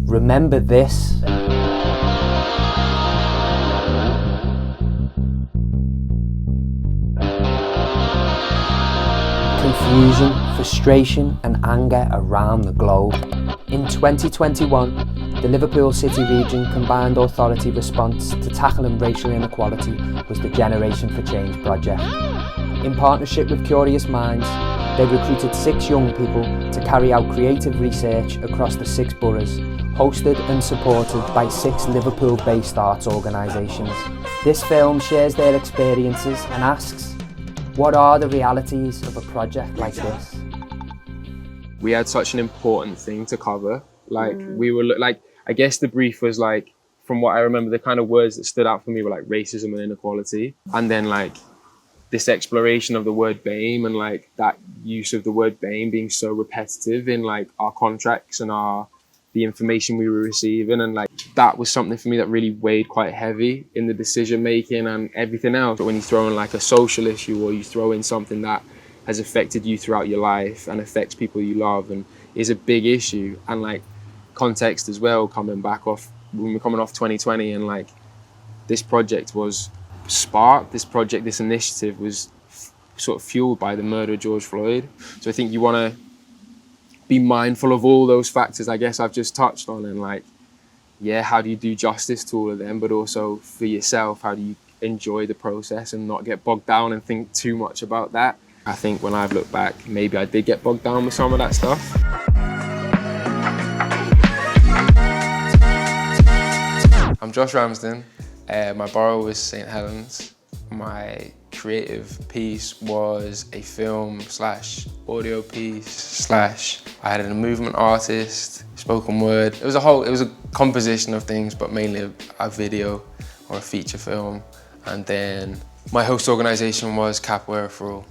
Remember this. Confusion, frustration and anger around the globe. In 2021, the Liverpool City region combined authority response to tackling racial inequality was the Generation for Change project. In partnership with Curious Minds, they recruited 6 young people to carry out creative research across the 6 boroughs, hosted and supported by 6 Liverpool-based arts organisations. This film shares their experiences and asks, what are the realities of a project like this? We had such an important thing to cover. We were I guess the brief was like, from what I remember, the kind of words that stood out for me were like racism and inequality. And then like this exploration of the word BAME and like that use of the word BAME being so repetitive in like our contracts and the information we were receiving. And like that was something for me that really weighed quite heavy in the decision making and everything else. But when you throw in like a social issue or you throw in something that has affected you throughout your life and affects people you love and is a big issue, and like context as well, coming back off when we're coming off 2020, and like this project was sparked, this initiative was sort of fueled by the murder of George Floyd. So I think you want to be mindful of all those factors I guess I've just touched on, and like, yeah, how do you do justice to all of them, but also for yourself, how do you enjoy the process and not get bogged down and think too much about that. I think when I've looked back, maybe I did get bogged down with some of that stuff. I'm Josh Ramsden. My borough was St Helens. My creative piece was a film / audio piece / I had a movement artist, spoken word. It was a composition of things, but mainly a video or a feature film. And then my host organisation was Capoeira for All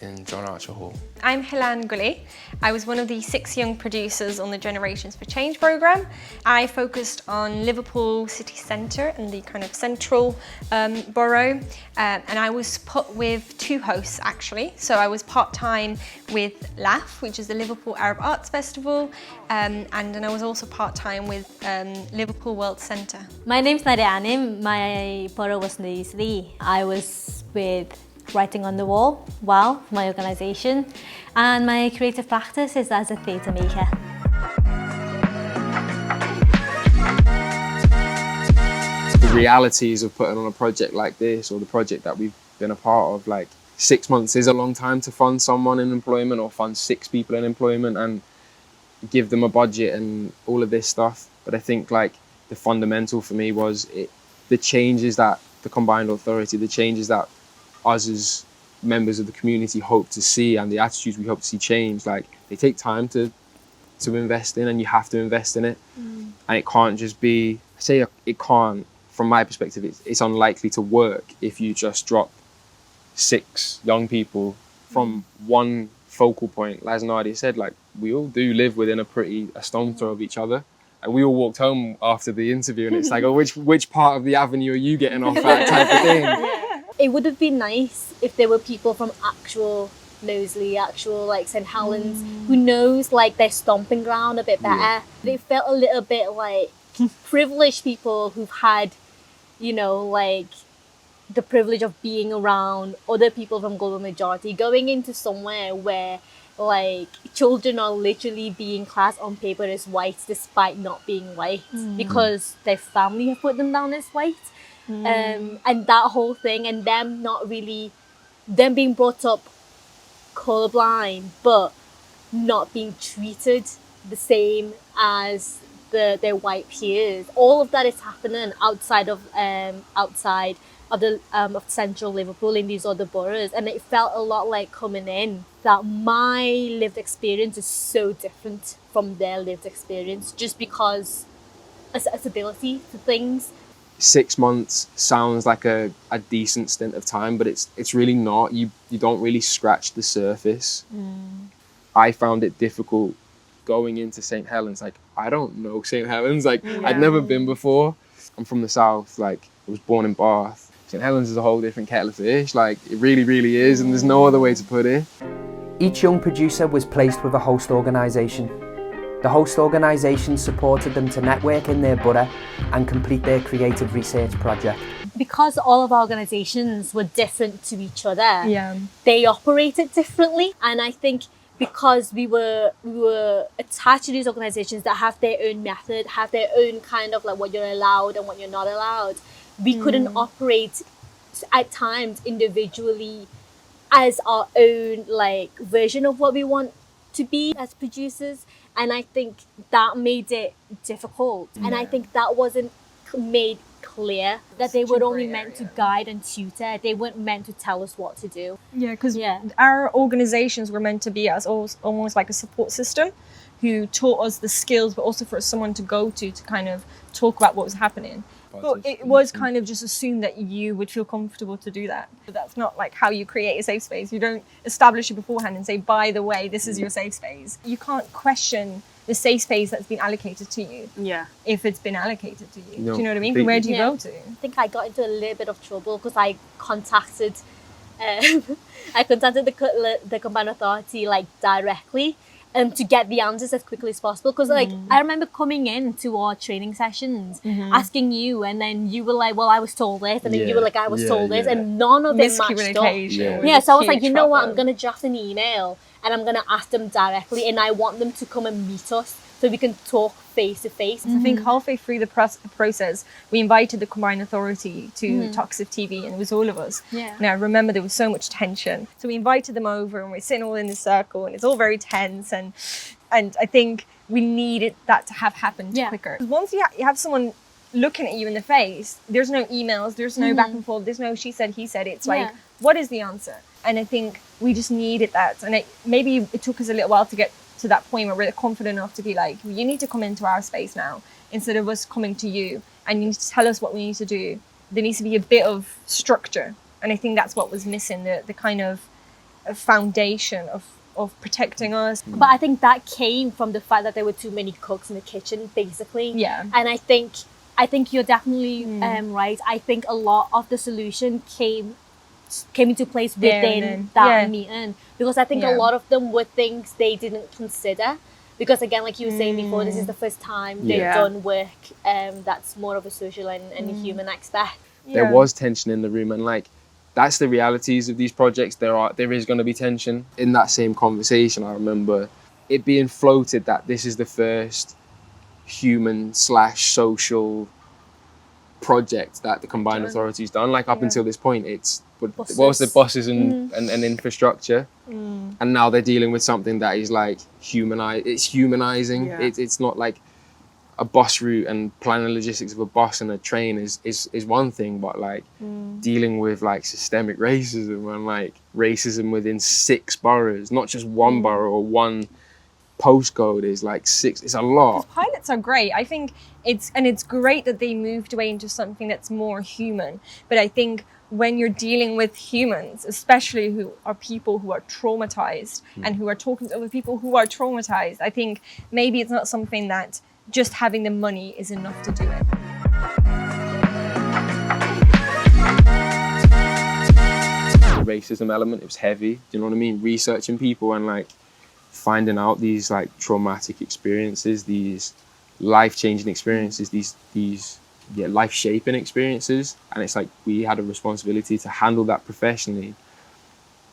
in John Archer Hall. I'm Hilan Gully. I was one of the 6 young producers on the Generations for Change programme. I focused on Liverpool city centre and the kind of central borough, and I was put with 2 hosts actually. So I was part-time with LAF, which is the Liverpool Arab Arts Festival, and then I was also part-time with Liverpool World Centre. My name's Nadia Anim. My borough was New City. I was with Writing on the Wall, WOW, my organisation, and my creative practice is as a theatre maker. The realities of putting on a project like this, or the project that we've been a part of, like 6 months is a long time to fund someone in employment or fund 6 people in employment and give them a budget and all of this stuff. But I think like the fundamental for me was the changes that the combined authority, the changes that us as members of the community hope to see, and the attitudes we hope to see change, like they take time to invest in, and you have to invest in it. And it can't just be, it can't, from my perspective, it's unlikely to work if you just drop 6 young people from one focal point. As Nadia said, like we all do live within a stone throw of each other. And we all walked home after the interview and it's like, oh, which part of the avenue are you getting off at type of thing. It would have been nice if there were people from actual Knowsley, actual like St Helens, who knows like their stomping ground a bit better. Yeah. They felt a little bit like privileged people who've had, you know, like the privilege of being around other people from global majority, going into somewhere where like children are literally being classed on paper as white despite not being white because their family have put them down as white. And that whole thing, and them being brought up colourblind but not being treated the same as their white peers. All of that is happening outside of central Liverpool in these other boroughs, and it felt a lot like coming in that my lived experience is so different from their lived experience just because accessibility to things. 6 months sounds like a decent stint of time, but it's really not. You don't really scratch the surface. I found it difficult going into St Helens. Like, I don't know St Helens. Like, I'd never been before. I'm from the south. Like, I was born in Bath. St Helens is a whole different kettle of fish. Like, it really, really is, and there's no other way to put it. Each young producer was placed with a host organisation. The host organisation supported them to network in their borough and complete their creative research project. Because all of our organisations were different to each other, Yeah. they operated differently. And I think because we were attached to these organisations that have their own method, have their own kind of like what you're allowed and what you're not allowed, we couldn't operate at times individually as our own like version of what we want to be as producers. And I think that made it difficult. And I think that wasn't made clear, that they were only meant to guide and tutor. They weren't meant to tell us what to do. Yeah, because our organisations were meant to be as almost like a support system who taught us the skills, but also for someone to go to kind of talk about what was happening. But it was kind of just assumed that you would feel comfortable to do that. But that's not like how you create a safe space. You don't establish it beforehand and say, by the way, this is your safe space. You can't question the safe space that's been allocated to you. Yeah. If it's been allocated to you. No, Do you know what I mean? completely. Where do you go to? I think I got into a little bit of trouble because I contacted the Combined Authority like directly to get the answers as quickly as possible. Because like I remember coming in to our training sessions, asking you, and then you were like, "Well, I was told this," and then you were like, "I was told this," and none of it matched up. Miscommunication. Yeah, so I was like, Huge you know what? problem. I'm gonna draft an email and I'm gonna ask them directly, and I want them to come and meet us so we can talk face to face. I think halfway through the process, we invited the Combined Authority to Talks of TV, and it was all of us. Yeah. Now, I remember there was so much tension. So we invited them over, and we're sitting all in this circle, and it's all very tense. And I think we needed that to have happened quicker. Once you have someone looking at you in the face, there's no emails, there's no back and forth, there's no she said, he said. It's like, what is the answer? And I think we just needed that. And maybe it took us a little while to get to that point where we're confident enough to be like, you need to come into our space now instead of us coming to you, and you need to tell us what we need to do. There needs to be a bit of structure, and I think that's what was missing, the kind of foundation of protecting us. But I think that came from the fact that there were too many cooks in the kitchen, basically. Yeah. And I think you're definitely right. I think a lot of the solution came into place within that meeting, because I think a lot of them were things they didn't consider, because again, like you were saying before, this is the first time they've done work that's more of a social and human aspect. There was tension in the room, and like that's the realities of these projects. There is going to be tension. In that same conversation, I remember it being floated that this is the first human/social project that the Combined Authority's done. Like up until this point, it's the buses and infrastructure, and now they're dealing with something that is like humanizing. It's not like a bus route and planning logistics of a bus and a train is one thing, but like dealing with like systemic racism and like racism within 6 boroughs, not just one borough or one postcode, is like 6. It's a lot. Pilots are great. I think it's great that they moved away into something that's more human. But I think when you're dealing with humans, especially who are people who are traumatized and who are talking to other people who are traumatized, I think maybe it's not something that just having the money is enough to do it. The racism element, it was heavy. Do you know what I mean? Researching people and like finding out these like traumatic experiences, these life-changing experiences, these life-shaping experiences, and it's like we had a responsibility to handle that professionally.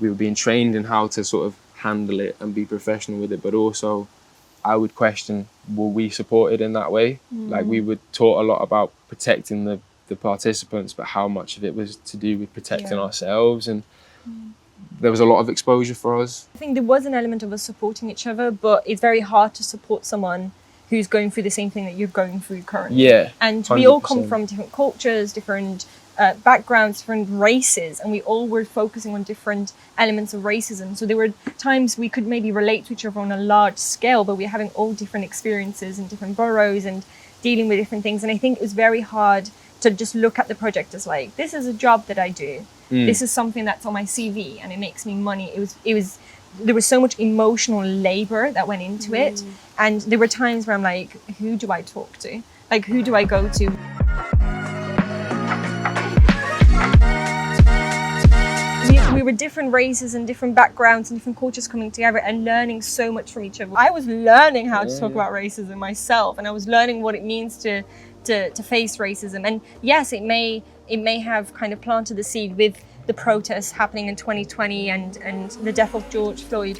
We were being trained in how to sort of handle it and be professional with it, but also I would question, were we supported in that way? Like we were taught a lot about protecting the participants, but how much of it was to do with protecting ourselves, and there was a lot of exposure for us. I think there was an element of us supporting each other, but it's very hard to support someone who's going through the same thing that you're going through currently. Yeah, and we all 100%. come from different cultures, different backgrounds, different races, and we all were focusing on different elements of racism. So there were times we could maybe relate to each other on a large scale, but we're having all different experiences in different boroughs and dealing with different things. And I think it was very hard to just look at the project as like, this is a job that I do. This is something that's on my CV and it makes me money. There was so much emotional labor that went into it. And there were times where I'm like, who do I talk to? Like, who do I go to? We were different races and different backgrounds and different cultures coming together and learning so much from each other. I was learning how to talk about racism myself, and I was learning what it means to face racism. And yes, it may have kind of planted the seed with the protests happening in 2020 and the death of George Floyd.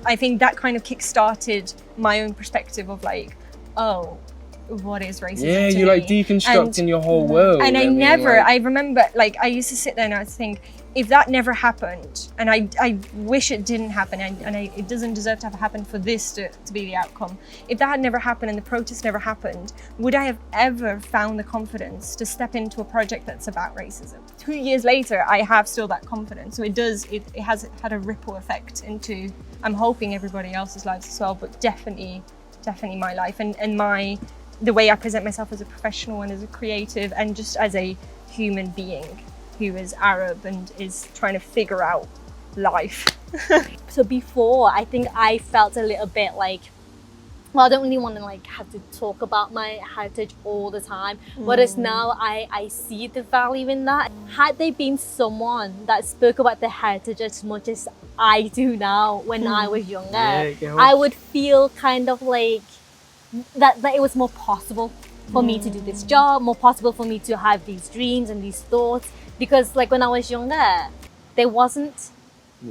I think that kind of kick-started my own perspective of like, oh, what is racism? Yeah, to you're me? like deconstructing your whole world. And I mean, never, like, I remember, like, I used to sit there and I would think, if that never happened, and I wish it didn't happen, it doesn't deserve to have happened for this to be the outcome. If that had never happened and the protest never happened, would I have ever found the confidence to step into a project that's about racism? 2 years later, I have still that confidence. So it has had a ripple effect into, I'm hoping, everybody else's lives as well, but definitely my life and the way I present myself as a professional and as a creative and just as a human being who is Arab and is trying to figure out life. So before, I think I felt a little bit like, well, I don't really want to like have to talk about my heritage all the time. Whereas now I see the value in that. Had there been someone that spoke about the heritage as much as I do now when I was younger, I would feel kind of like that it was more possible for me to do this job, more possible for me to have these dreams and these thoughts. Because like when I was younger, there wasn't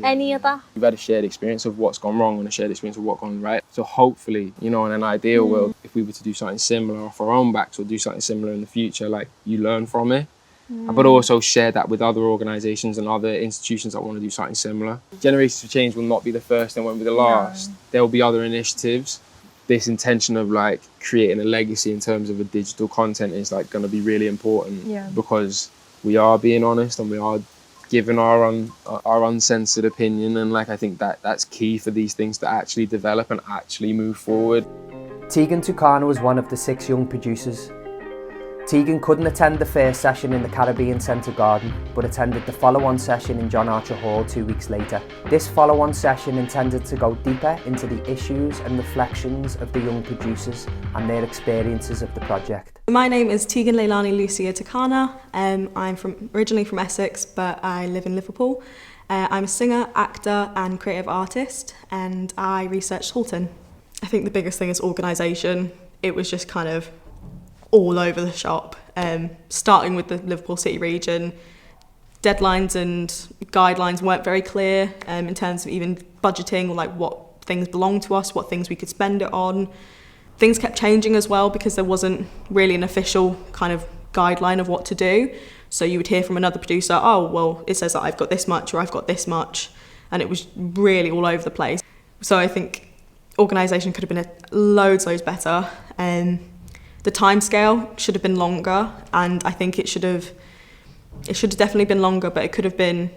any of that. We've had a shared experience of what's gone wrong and a shared experience of what's gone right. So hopefully, you know, in an ideal world, if we were to do something similar off our own backs or do something similar in the future, like you learn from it, but also share that with other organisations and other institutions that want to do something similar. Generations for Change will not be the first and won't be the last. There will be other initiatives. This intention of like creating a legacy in terms of a digital content is like going to be really important because we are being honest and we are giving our uncensored opinion, and like I think that's key for these things to actually develop and actually move forward. Tegan Tucana was one of the 6 young producers. Tegan couldn't attend the first session in the Caribbean Centre Garden, but attended the follow-on session in John Archer Hall 2 weeks later. This follow-on session intended to go deeper into the issues and reflections of the young producers and their experiences of the project. My name is Tegan Leilani Lucia Tucana. I'm originally from Essex, but I live in Liverpool. I'm a singer, actor and creative artist, and I researched Halton. I think the biggest thing is organisation. It was just kind of all over the shop, starting with the Liverpool City region. Deadlines and guidelines weren't very clear in terms of even budgeting, like what things belong to us, what things we could spend it on. Things kept changing as well because there wasn't really an official kind of guideline of what to do. So you would hear from another producer, oh, well, it says that I've got this much or I've got this much. And it was really all over the place. So I think organisation could have been loads better. The timescale should have been longer, and I think it should have definitely been longer, but it could have been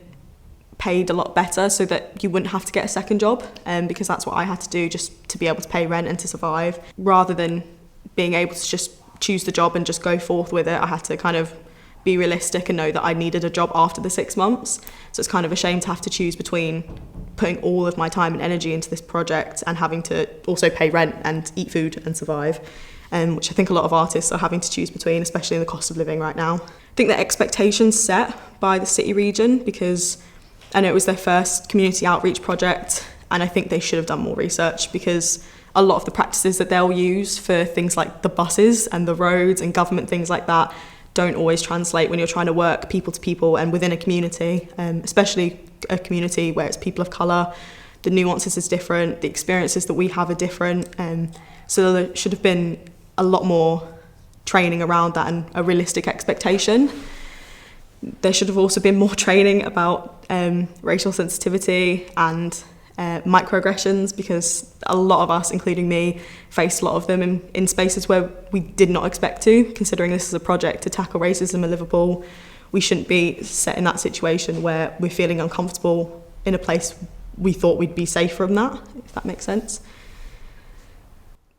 paid a lot better so that you wouldn't have to get a second job, because that's what I had to do just to be able to pay rent and to survive. Rather than being able to just choose the job and just go forth with it, I had to kind of be realistic and know that I needed a job after the 6 months. So it's kind of a shame to have to choose between putting all of my time and energy into this project and having to also pay rent and eat food and survive. Which I think a lot of artists are having to choose between, especially in the cost of living right now. I think the expectations set by the city region, because I know it was their first community outreach project, and I think they should have done more research, because a lot of the practices that they'll use for things like the buses and the roads and government things like that don't always translate when you're trying to work people to people and within a community, especially a community where it's people of colour. The nuances is different, the experiences that we have are different, so there should have been a lot more training around that and a realistic expectation. There should have also been more training about racial sensitivity and microaggressions, because a lot of us, including me, faced a lot of them in spaces where we did not expect to. Considering this is a project to tackle racism in Liverpool, we shouldn't be set in that situation where we're feeling uncomfortable in a place we thought we'd be safe from that, if that makes sense.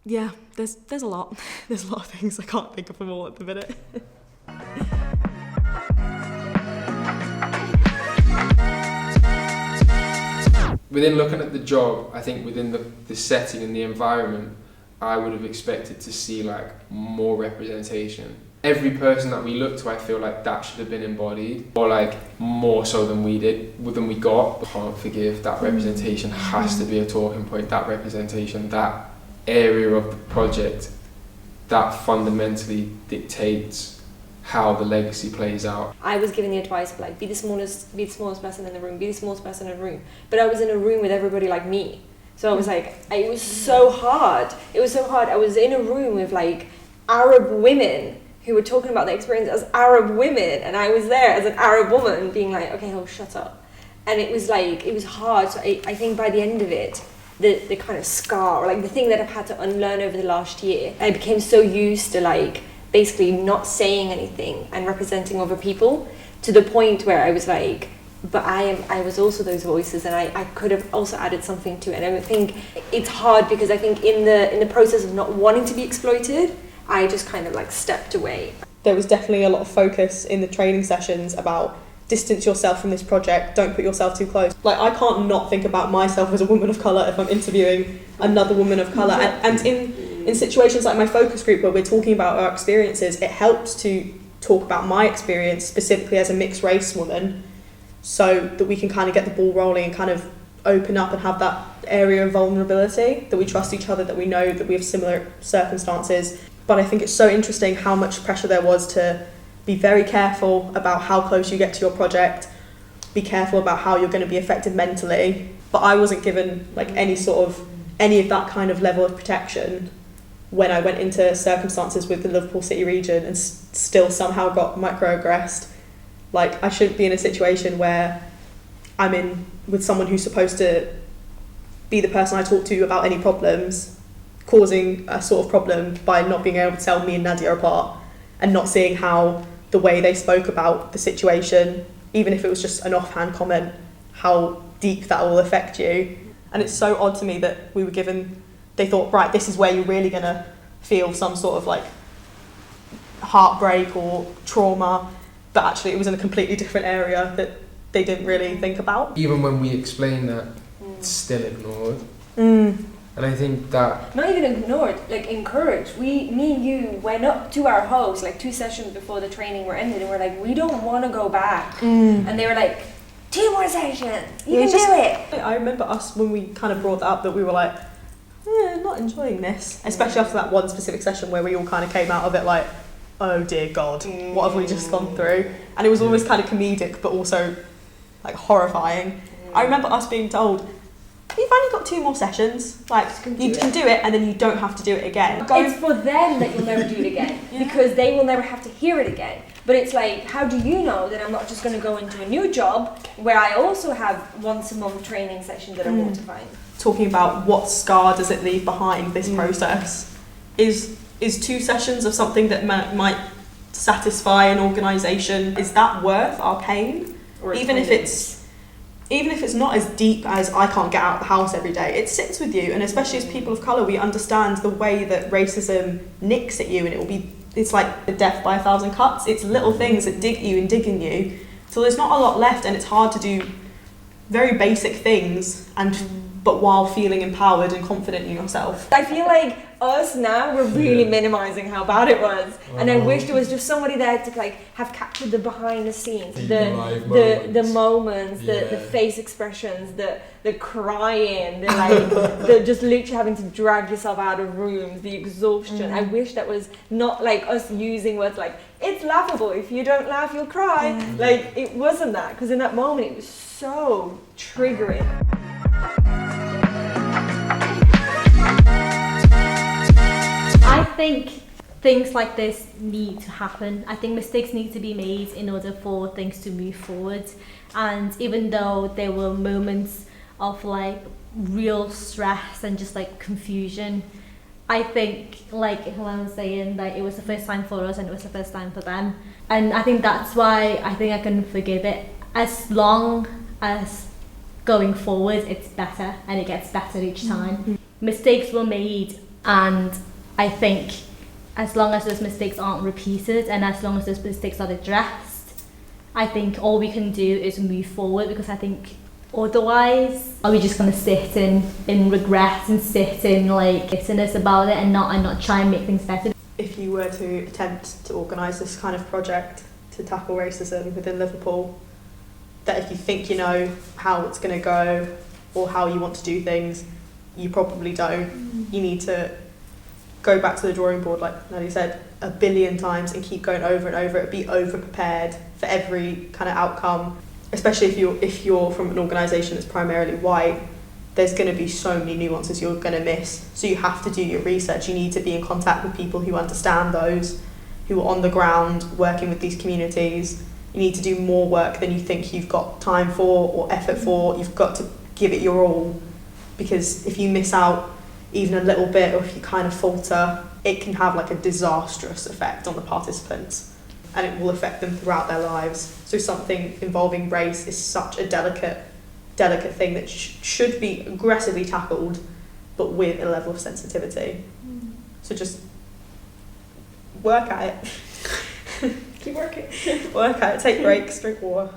Yeah, there's a lot. There's a lot of things. I can't think of them all at the minute. Within looking at the job, I think within the setting and the environment, I would have expected to see like more representation every person that we look to, I feel like that should have been embodied, or like more so than we did, than we got. Can't forgive, that representation has to be a talking point. That representation, that area of the project, that fundamentally dictates how the legacy plays out. I was given the advice of like, be the smallest person in the room, be the smallest person in the room. But I was in a room with everybody like me. So I was like, it was so hard. It was so hard. I was in a room with like Arab women who were talking about their experience as Arab women, and I was there as an Arab woman being like, okay, oh, shut up. And it was like, it was hard. So I think by the end of it, the kind of scar, or like the thing that I've had to unlearn over the last year, I became so used to like basically not saying anything and representing other people, to the point where I was like, but I was also those voices, and I could have also added something to it. And I think it's hard because I think in the process of not wanting to be exploited, I just kind of like stepped away. There was definitely a lot of focus in the training sessions about distance yourself from this project, don't put yourself too close. Like, I can't not think about myself as a woman of colour if I'm interviewing another woman of colour. And in situations like my focus group where we're talking about our experiences, it helps to talk about my experience specifically as a mixed race woman, so that we can kind of get the ball rolling and kind of open up and have that area of vulnerability, that we trust each other, that we know that we have similar circumstances. But I think it's so interesting how much pressure there was to be very careful about how close you get to your project, be careful about how you're going to be affected mentally. But I wasn't given like any of that kind of level of protection when I went into circumstances with the Liverpool City region and still somehow got microaggressed. Like, I shouldn't be in a situation where I'm in with someone who's supposed to be the person I talk to about any problems, causing a sort of problem by not being able to tell me and Nadia apart, and not seeing how the way they spoke about the situation, even if it was just an offhand comment, how deep that will affect you. And it's so odd to me that we were given, they thought, right, this is where you're really going to feel some sort of like heartbreak or trauma, but actually it was in a completely different area that they didn't really think about. Even when we explain that, it's still ignored. And I think that... Not even ignored, like encouraged. Me and you went up to our host like 2 sessions before the training were ended, and we're like, we don't want to go back. And they were like, 2 more sessions, you can do it. I remember us, when we kind of brought that up, that we were like, not enjoying this. Especially after that one specific session where we all kind of came out of it like, oh dear God, what have we just gone through? And it was always kind of comedic, but also like horrifying. I remember us being told, you've only got 2 more sessions, like you can do it and then you don't have to do it again. It's for them that you'll never do it again, because they will never have to hear it again. But it's like, how do you know that I'm not just going to go into a new job where I also have once a month training sessions that are mortifying? Talking about what scar does it leave behind, this process, is 2 sessions of something that might satisfy an organisation, is that worth our pain? Or even if it's not as deep as I can't get out of the house every day, it sits with you. And especially as people of colour, we understand the way that racism nicks at you, and it's like the death by 1,000 cuts. It's little things that dig you and dig in you. So there's not a lot left, and it's hard to do very basic things, but while feeling empowered and confident in yourself. I feel like us now, we're really minimising how bad it was, and I wish there was just somebody there to like have captured the behind the scenes, the moments, the face expressions, the crying, the just literally having to drag yourself out of rooms, the exhaustion. I wish that was not like us using words like, it's laughable, if you don't laugh you'll cry. Like, it wasn't that, because in that moment it was so triggering. I think things like this need to happen. I think mistakes need to be made in order for things to move forward. And even though there were moments of like real stress and just like confusion, I think, like Helen was saying, that it was the first time for us and it was the first time for them. And I think that's why I think I can forgive it. As long as going forward it's better and it gets better each time. Mistakes were made, and I think as long as those mistakes aren't repeated and as long as those mistakes are addressed, I think all we can do is move forward, because I think otherwise are we just going to sit in regret and sit in like bitterness about it and not try and make things better. If you you were to attempt to organise this kind of project to tackle racism within Liverpool, that if you think you know how it's going to go or how you want to do things, you probably don't. You need to go back to the drawing board, like Nelly said, 1 billion times and keep going over and over it. Be over prepared for every kind of outcome, especially if you're from an organisation that's primarily white. There's going to be so many nuances you're going to miss. So you have to do your research. You need to be in contact with people who understand those, who are on the ground working with these communities. You need to do more work than you think you've got time for or effort for. You've got to give it your all, because if you miss out even a little bit, or if you kind of falter, it can have like a disastrous effect on the participants, and it will affect them throughout their lives. So something involving race is such a delicate thing that should be aggressively tackled, but with a level of sensitivity. So just work at it. Keep working. Work at it, take breaks, drink water.